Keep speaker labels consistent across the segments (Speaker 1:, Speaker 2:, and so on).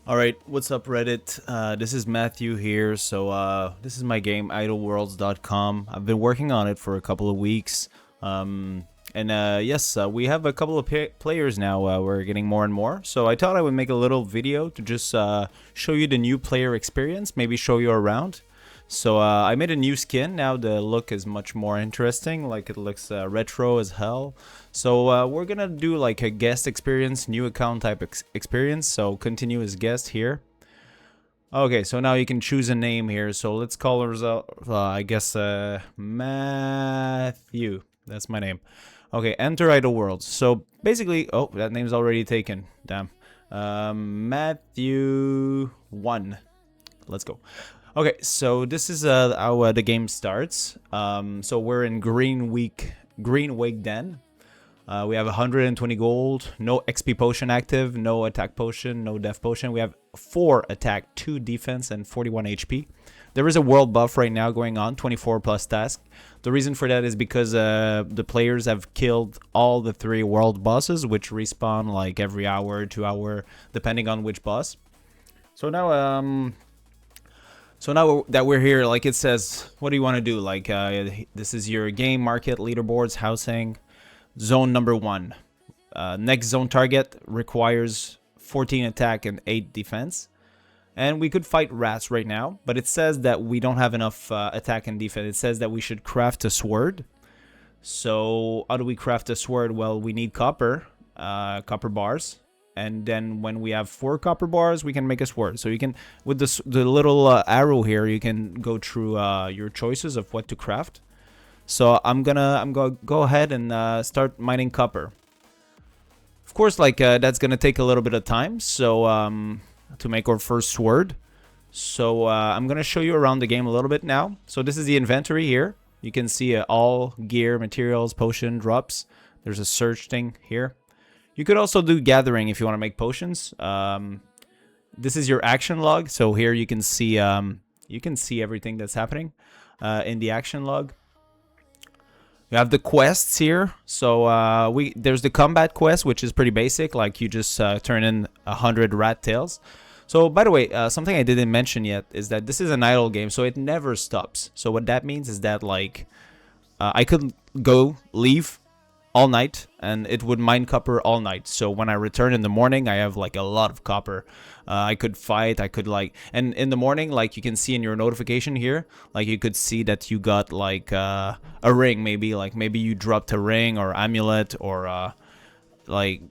Speaker 1: Alright, what's up Reddit? This is Matthew here. This is my game, IdleWorlds.com. I've been working on it for a couple of weeks. Yes, we have a couple of players now. We're getting more and more. So I thought I would make a little video to just show you the new player experience, maybe show you around. I made a new skin. Now the look is much more interesting. Like it looks retro as hell. We're gonna do like a guest experience, new account type experience. So continue as guest here. Okay, so now you can choose a name here. So let's call ourselves, I guess, Matthew. That's my name. Okay, enter IdleWorlds. So basically, oh, that name's already taken. Damn. Matthew 1. Let's go. Okay, so this is how the game starts. So we're in Green Wake Den. We have 120 gold, no XP potion active, no attack potion, no death potion. We have 4 attack, 2 defense, and 41 HP. There is a world buff right now going on, 24 plus task. The reason for that is because the players have killed all the 3 world bosses, which respawn like every hour, 2 hour, depending on which boss. So now that we're here, like it says, what do you want to do? Like, this is your game, market, leaderboards, housing, zone number 1. Next zone target requires 14 attack and 8 defense. And we could fight rats right now, but it says that we don't have enough attack and defense. It says that we should craft a sword. So how do we craft a sword? Well, we need copper bars. And then when we have 4 copper bars, we can make a sword. So you can, with the little arrow here, you can go through your choices of what to craft. So I'm gonna go ahead and start mining copper. Of course, like that's gonna take a little bit of time. So to make our first sword. So I'm gonna show you around the game a little bit now. So this is the inventory here. You can see all gear, materials, potion drops. There's a search thing here. You could also do gathering if you want to make potions. This is your action log. So here you can see everything that's happening in the action log. You have the quests here. So there's the combat quest, which is pretty basic. Like you just turn in 100 rat tails. So by the way, something I didn't mention yet is that this is an idle game, so it never stops. So what that means is that like I could leave all night and it would mine copper all night. So when I return in the morning, I have like a lot of copper. I could fight, and in the morning, like you can see in your notification here, like you could see that you got like a ring, maybe you dropped a ring or amulet, or like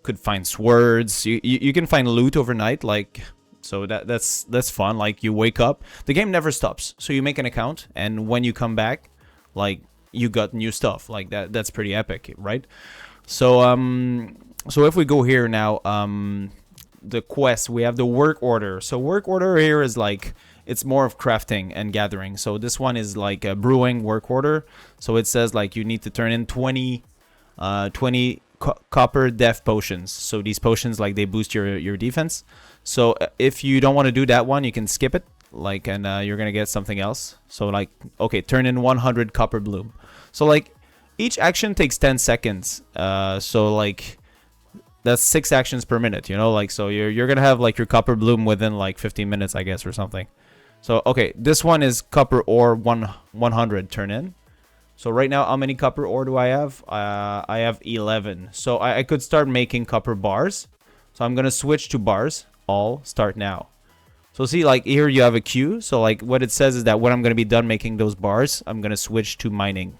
Speaker 1: could find swords. You can find loot overnight, like, so that's fun. Like you wake up, the game never stops. So you make an account, and when you come back, like you got new stuff like that. That's pretty epic, right? So if we go here now, the quest, we have the work order. So work order here is like, it's more of crafting and gathering. So this one is like a brewing work order. So it says like you need to turn in 20 copper death potions. So these potions, like they boost your defense. So if you don't want to do that one, you can skip it, like, and you're gonna get something else. So like, okay, turn in 100 copper bloom. So like each action takes 10 seconds. So like that's 6 actions per minute, you know, like, so you're gonna have like your copper bloom within like 15 minutes, I guess, or something. So okay, this one is copper ore 100 turn in. So right now, how many copper ore do I have? I have 11. So I could start making copper bars. So I'm gonna switch to bars. All start now. So see, like here you have a queue. So like what it says is that when I'm gonna be done making those bars, I'm gonna switch to mining.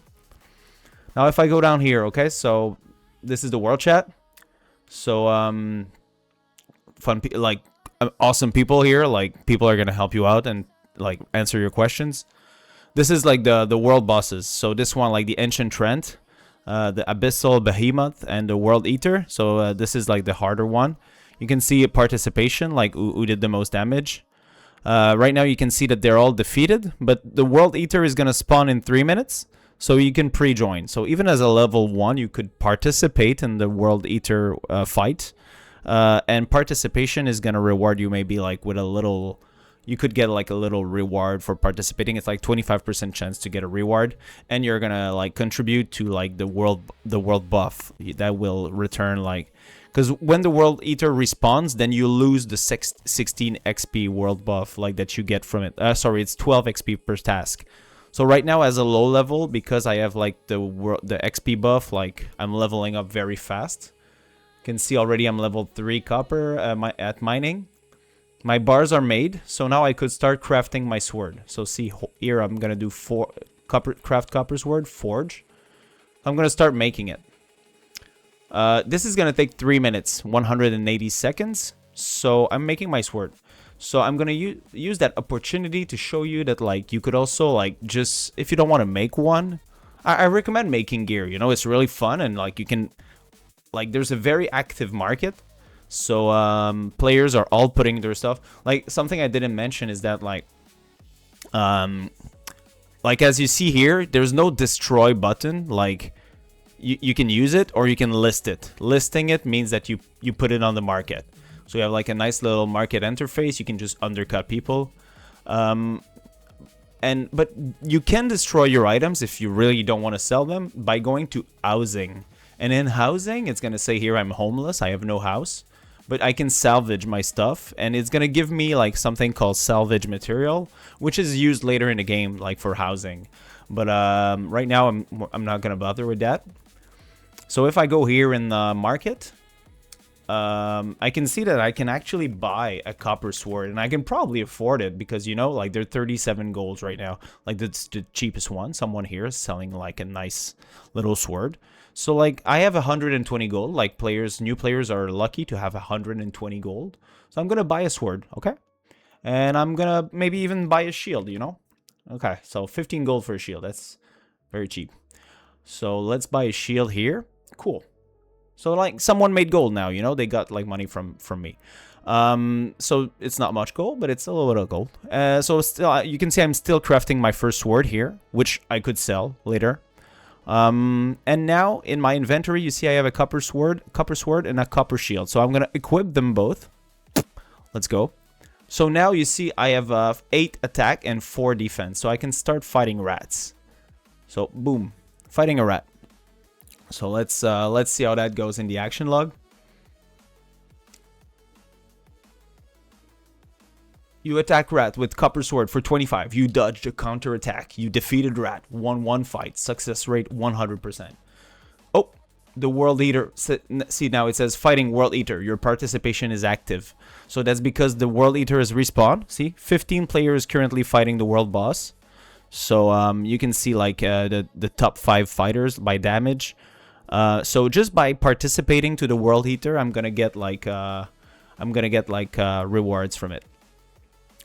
Speaker 1: Now if I go down here, okay, so this is the world chat. So awesome people here. Like people are gonna help you out and like answer your questions. This is like the world bosses. So this one, like the Ancient Trent, the Abyssal Behemoth, and the World Eater. So this is like the harder one. You can see participation, like who did the most damage. Right now you can see that they're all defeated, but the World Eater is gonna spawn in 3 minutes. So you can pre-join. So even as a level 1, you could participate in the World Eater fight. And participation is gonna reward you maybe like with a little... You could get like a little reward for participating. It's like 25% chance to get a reward, and you're gonna like contribute to like the world buff that will return like Because when the World Eater respawns, then you lose the 16 XP world buff like that you get from it. Sorry, it's 12 XP per task. So right now as a low level, because I have like the XP buff, like I'm leveling up very fast. You can see already I'm level 3 copper at mining. My bars are made, so now I could start crafting my sword. So see here, I'm gonna do craft copper sword, forge. I'm gonna start making it. This is gonna take 3 minutes, 180 seconds. So I'm making my sword. So I'm gonna use that opportunity to show you that like you could also like just, if you don't want to make one, I recommend making gear. You know, it's really fun, and like you can, like there's a very active market. So players are all putting their stuff. Like something I didn't mention is that like as you see here, there's no destroy button. Like you can use it or you can list it. Listing it means that you put it on the market. So you have like a nice little market interface. You can just undercut people. But you can destroy your items if you really don't want to sell them by going to housing. And in housing, it's going to say here I'm homeless. I have no house. But I can salvage my stuff, and it's gonna give me like something called salvage material, which is used later in the game, like for housing. But right now, I'm not gonna bother with that. So if I go here in the market, I can see that I can actually buy a copper sword, and I can probably afford it because, you know, like they're 37 golds right now. Like that's the cheapest one. Someone here is selling like a nice little sword. So like I have 120 gold. Like new players are lucky to have 120 gold. So I'm gonna buy a sword, okay? And I'm gonna maybe even buy a shield, you know? Okay, so 15 gold for a shield. That's very cheap. So let's buy a shield here. Cool. So like someone made gold now, you know? They got like money from me. So it's not much gold, but it's a little bit of gold. So still, you can see I'm still crafting my first sword here, which I could sell later. And now in my inventory, you see I have a copper sword and a copper shield. So I'm gonna equip them both. Let's go. So now you see I have 8 attack and 4 defense. So I can start fighting rats. So boom, fighting a rat. So let's see how that goes in the action log. You attack rat with copper sword for 25. You dodged a counter attack. You defeated rat. Won 1 fight. Success rate 100%. Oh, the World Eater. See, now it says fighting World Eater. Your participation is active. So that's because the World Eater is respawned. See, 15 players currently fighting the world boss. So you can see like the top 5 fighters by damage. So just by participating to the World Eater, I'm gonna get like rewards from it.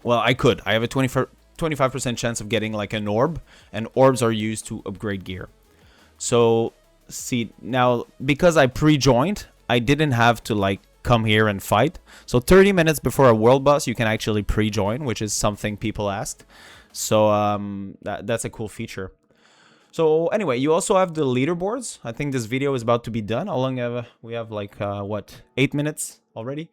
Speaker 1: Well, I could. I have a 25% chance of getting like an orb, and orbs are used to upgrade gear. So, see, now, because I pre-joined, I didn't have to like come here and fight. So 30 minutes before a world boss, you can actually pre-join, which is something people asked. So that's a cool feature. So anyway, you also have the leaderboards. I think this video is about to be done. How long have we have like, what, 8 minutes already?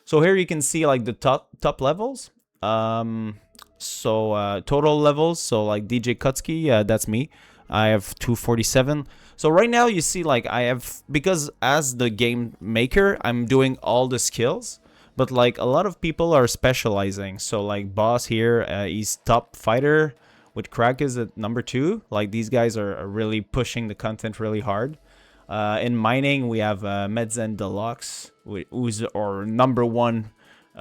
Speaker 1: So here you can see like the top levels. Total levels, so like DJ Kutsky, that's me. I have 247. So right now you see like I have, because as the game maker, I'm doing all the skills, but like a lot of people are specializing. So like boss here, he's top fighter with Crack is at number 2. Like these guys are really pushing the content really hard. In mining, we have Medzen Deluxe, who's our number 1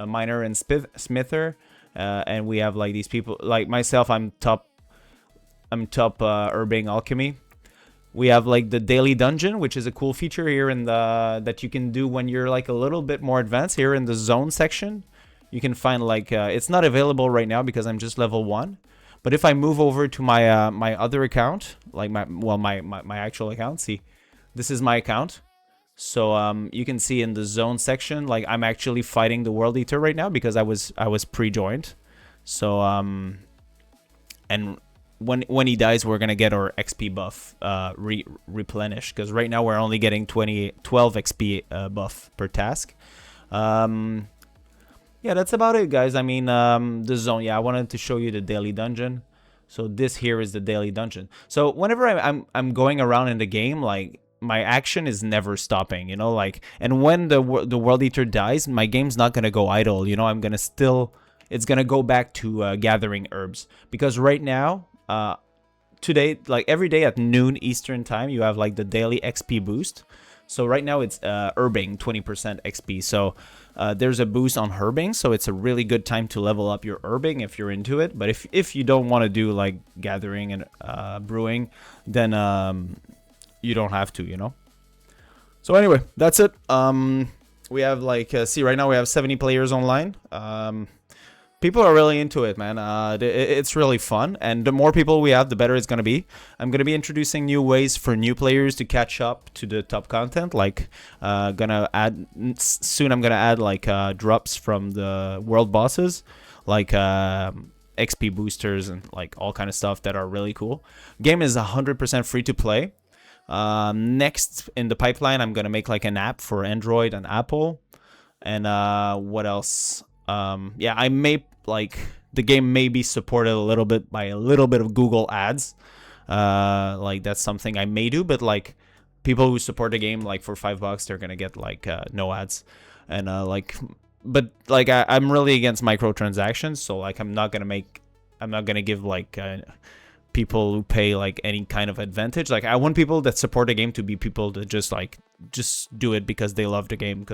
Speaker 1: miner and smither. And we have like these people like myself. I'm top Urbane Alchemy. We have like the daily dungeon, which is a cool feature here in the that you can do when you're like a little bit more advanced. Here in the zone section, you can find like it's not available right now because I'm just level 1. But if I move over to my my other account, like my actual account, see, this is my account. So you can see in the zone section, like I'm actually fighting the World Eater right now because I was pre-joined. So and when he dies, we're gonna get our XP buff replenished, because right now we're only getting 12 XP buff per task. Yeah, that's about it, guys. I mean, the zone. Yeah, I wanted to show you the daily dungeon. So this here is the daily dungeon. So whenever I'm going around in the game, like my action is never stopping, you know, like, and when the world eater dies, my game's not gonna go idle, you know. I'm gonna still, it's gonna go back to gathering herbs, because right now, today, like every day at noon Eastern time, you have like the daily XP boost. So right now it's herbing 20% XP. So there's a boost on herbing, so it's a really good time to level up your herbing if you're into it. But if you don't want to do like gathering and brewing, then you don't have to, you know. So anyway, that's it. We have like see, right now we have 70 players online. People are really into it, man. It's really fun, and the more people we have, the better it's gonna be. I'm gonna be introducing new ways for new players to catch up to the top content. Like, gonna add soon. I'm gonna add like drops from the world bosses, like XP boosters and like all kind of stuff that are really cool. Game is 100% free to play. Next in the pipeline, I'm gonna make like an app for Android and Apple, and what else? Yeah, I may, like, the game may be supported a little bit by a little bit of Google ads. Like, that's something I may do, but like people who support the game like for $5, they're gonna get like no ads, and like, but like I'm really against microtransactions, so like I'm not gonna give like people who pay like any kind of advantage. Like, I want people that support the game to be people that just do it because they love the game.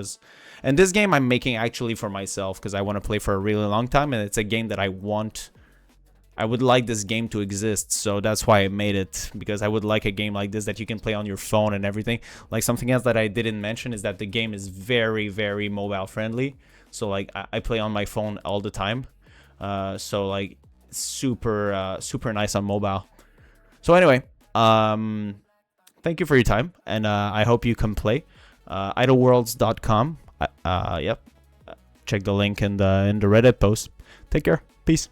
Speaker 1: And this game I'm making actually for myself, because I want to play for a really long time, and it's a game that I would like this game to exist. So that's why I made it, because I would like a game like this that you can play on your phone and everything. Like, something else that I didn't mention is that the game is very, very mobile friendly. So like I play on my phone all the time. So like super nice on mobile. So anyway, thank you for your time, and I hope you come play. IdleWorlds.com. Yep. Check the link in the Reddit post. Take care. Peace.